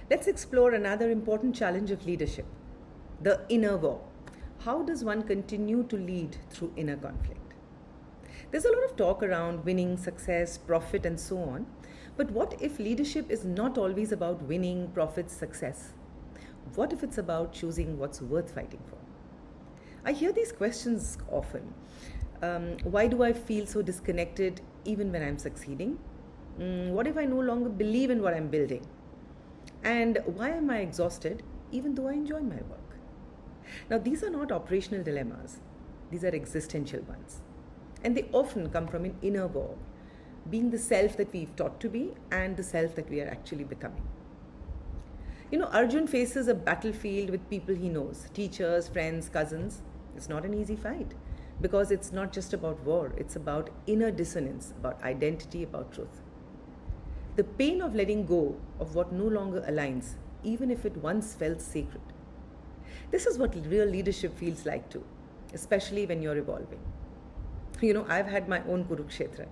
Let's explore another important challenge of leadership, the inner war. How does one continue to lead through inner conflict? There's a lot of talk around winning, success, profit, and so on. But what if leadership is not always about winning, profits, success? What if it's about choosing what's worth fighting for? I hear these questions often. Why do I feel so disconnected even when I'm succeeding? What if I no longer believe in what I'm building? And why am I exhausted even though I enjoy my work? Now, these are not operational dilemmas, these are existential ones. And they often come from an inner war, being the self that we've taught to be and the self that we are actually becoming. Arjun faces a battlefield with people he knows, teachers, friends, cousins. It's not an easy fight because it's not just about war, it's about inner dissonance, about identity, about truth. The pain of letting go of what no longer aligns, even if it once felt sacred. This is what real leadership feels like too, especially when you're evolving. I've had my own Kurukshetra.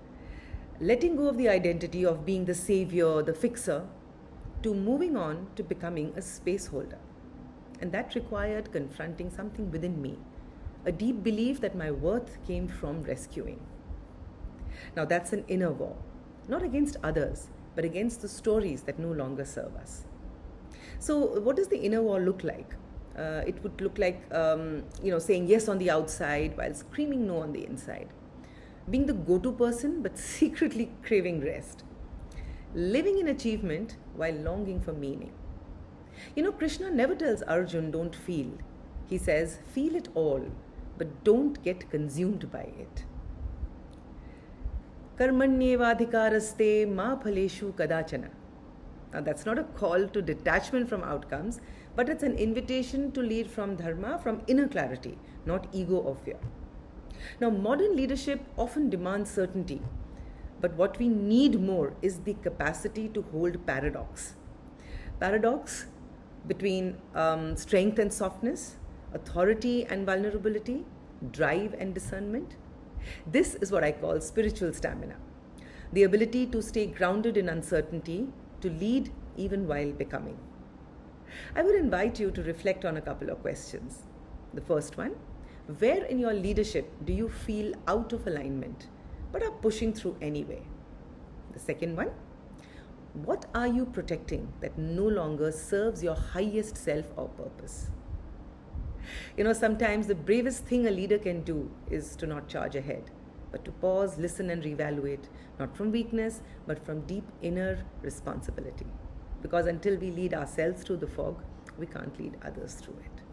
Letting go of the identity of being the savior, the fixer, to moving on to becoming a space holder. And that required confronting something within me, a deep belief that my worth came from rescuing. Now that's an inner war, not against others, but against the stories that no longer serve us. So what does the inner war look like? It would look like, saying yes on the outside while screaming no on the inside. Being the go-to person, but secretly craving rest. Living in achievement while longing for meaning. Krishna never tells Arjuna, don't feel. He says, feel it all, but don't get consumed by it. Karmanyevadhikaraste ma phaleshu kadachana. Now that's not a call to detachment from outcomes, but it's an invitation to lead from dharma, from inner clarity, not ego or fear. Now modern leadership often demands certainty, but what we need more is the capacity to hold paradox. Paradox between strength and softness, authority and vulnerability, drive and discernment. This is what I call spiritual stamina. The ability to stay grounded in uncertainty, to lead even while becoming. I would invite you to reflect on a couple of questions. The first one, where in your leadership do you feel out of alignment but are pushing through anyway? The second one, what are you protecting that no longer serves your highest self or purpose? Sometimes the bravest thing a leader can do is to not charge ahead, but to pause, listen, and reevaluate, not from weakness, but from deep inner responsibility. Because until we lead ourselves through the fog, we can't lead others through it.